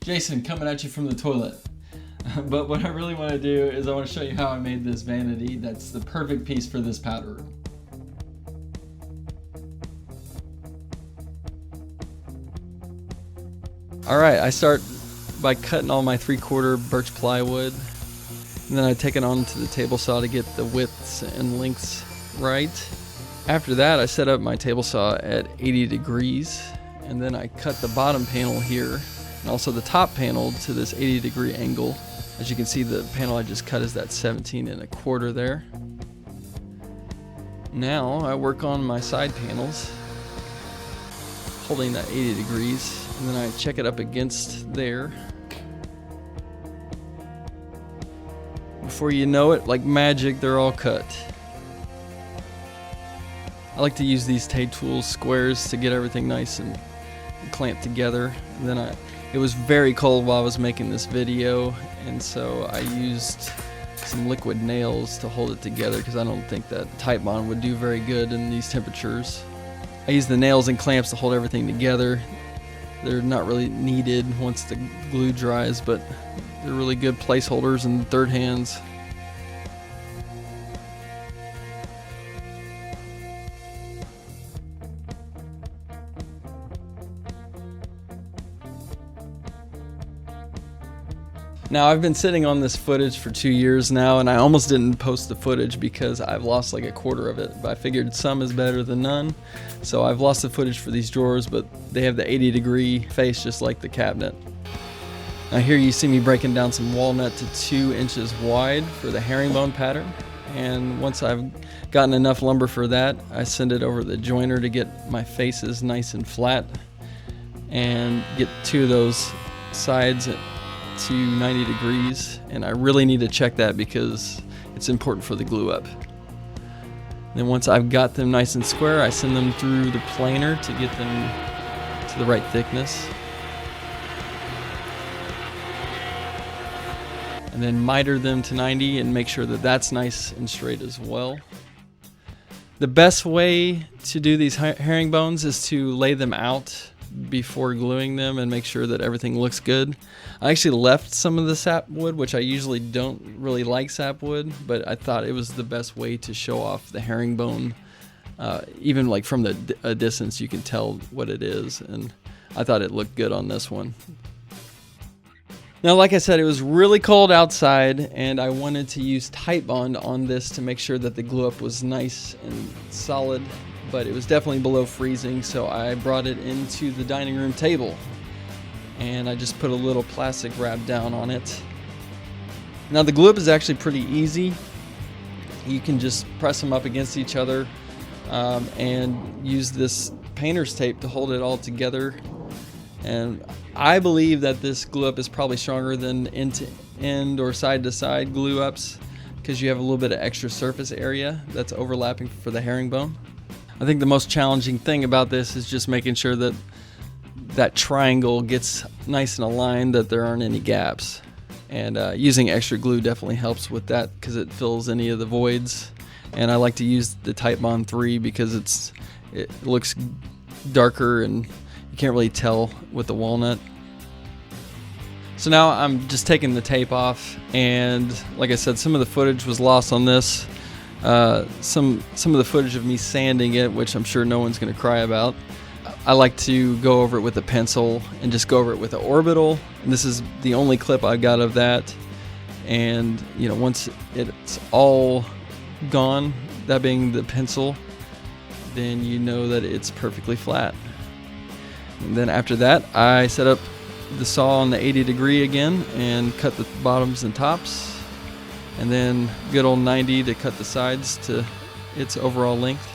Jason coming at you from the toilet. But what I really want to do is I want to show you how I made this vanity that's the perfect piece for this powder room. Alright, I start by cutting all my 3/4 birch plywood, and then I take it onto the table saw to get the widths and lengths right. After that, I set up my table saw at 80 degrees, and then I cut the bottom panel here and also the top panel to this 80-degree angle. As you can see, the panel I just cut is that 17¼ there. Now I work on my side panels, holding that 80 degrees, and then I check it up against there. Before you know it, like magic, they're all cut. I like to use these tape tools, squares, to get everything nice and clamped together. And then it was very cold while I was making this video, and so I used some liquid nails to hold it together because I don't think that Titebond would do very good in these temperatures. I use the nails and clamps to hold everything together. They're not really needed once the glue dries, but they're really good placeholders and third hands. Now, I've been sitting on this footage for 2 years now, and I almost didn't post the footage because I've lost like 1/4 of it, but I figured some is better than none. So I've lost the footage for these drawers, but they have the 80-degree face just like the cabinet. Now here you see me breaking down some walnut to 2 inches wide for the herringbone pattern. And once I've gotten enough lumber for that, I send it over the joiner to get my faces nice and flat and get 2 of those sides to 90 degrees, and I really need to check that because it's important for the glue up. Then once I've got them nice and square, I send them through the planer to get them to the right thickness. And then miter them to 90 and make sure that that's nice and straight as well. The best way to do these herringbones is to lay them out before gluing them and make sure that everything looks good. I actually left some of the sapwood, which I usually don't really like sapwood, but I thought it was the best way to show off the herringbone. Even like from a distance you can tell what it is, and I thought it looked good on this one. Now, like I said, it was really cold outside, and I wanted to use Titebond on this to make sure that the glue up was nice and solid, but it was definitely below freezing, so I brought it into the dining room table, and I just put a little plastic wrap down on it. Now, the glue up is actually pretty easy. You can just press them up against each other and use this painter's tape to hold it all together. And I believe that this glue up is probably stronger than end-to-end or side-to-side glue ups because you have a little bit of extra surface area that's overlapping for the herringbone. I think the most challenging thing about this is just making sure that that triangle gets nice and aligned, that there aren't any gaps. And using extra glue definitely helps with that because it fills any of the voids. And I like to use the Titebond 3 because it looks darker and you can't really tell with the walnut. So now I'm just taking the tape off, and like I said, some of the footage was lost on this. Some of the footage of me sanding it, which I'm sure no one's going to cry about. I like to go over it with a pencil and just go over it with an orbital, and this is the only clip I got of that. And you know, once it's all gone, that being the pencil, then you know that it's perfectly flat. And then after that, I set up the saw on the 80-degree again and cut the bottoms and tops, and then good old 90 to cut the sides to its overall length.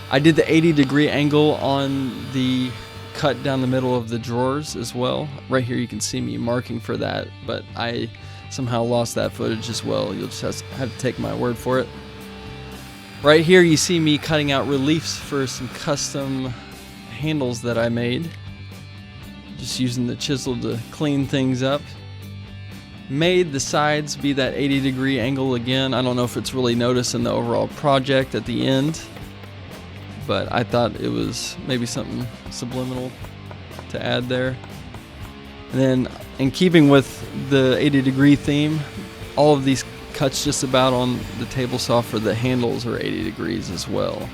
I did the 80-degree angle on the cut down the middle of the drawers as well. Right here you can see me marking for that, but I somehow lost that footage as well. You'll just have to take my word for it. Right here you see me cutting out reliefs for some custom handles that I made. Just using the chisel to clean things up. Made the sides be that 80-degree angle again. I don't know if it's really noticed in the overall project at the end, but I thought it was maybe something subliminal to add there. And then, in keeping with the 80-degree theme, all of these cuts just about on the table saw for the handles are 80 degrees as well.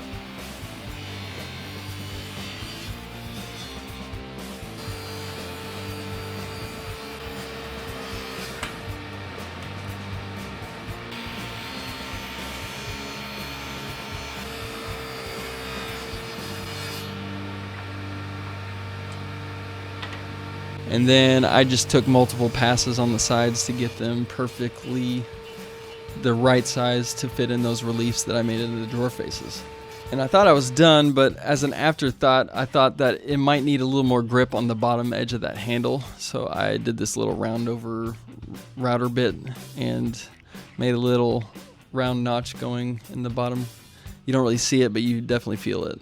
And then I just took multiple passes on the sides to get them perfectly the right size to fit in those reliefs that I made into the drawer faces. And I thought I was done, but as an afterthought, I thought that it might need a little more grip on the bottom edge of that handle. So I did this little round over router bit and made a little round notch going in the bottom. You don't really see it, but you definitely feel it.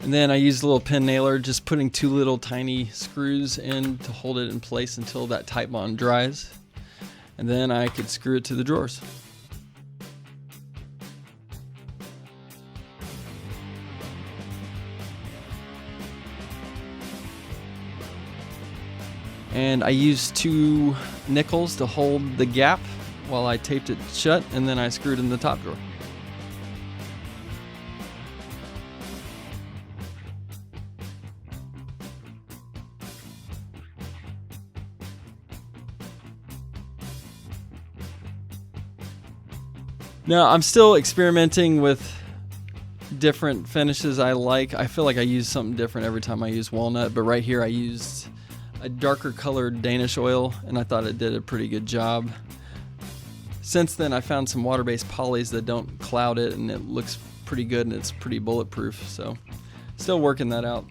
And then I used a little pin nailer, just putting 2 little tiny screws in to hold it in place until that tight bond dries. And then I could screw it to the drawers. And I used 2 nickels to hold the gap while I taped it shut, and then I screwed in the top drawer. Now, I'm still experimenting with different finishes I like. I feel like I use something different every time I use walnut, but right here I used a darker colored Danish oil, and I thought it did a pretty good job. Since then, I found some water-based polys that don't cloud it, and it looks pretty good, and it's pretty bulletproof, so still working that out.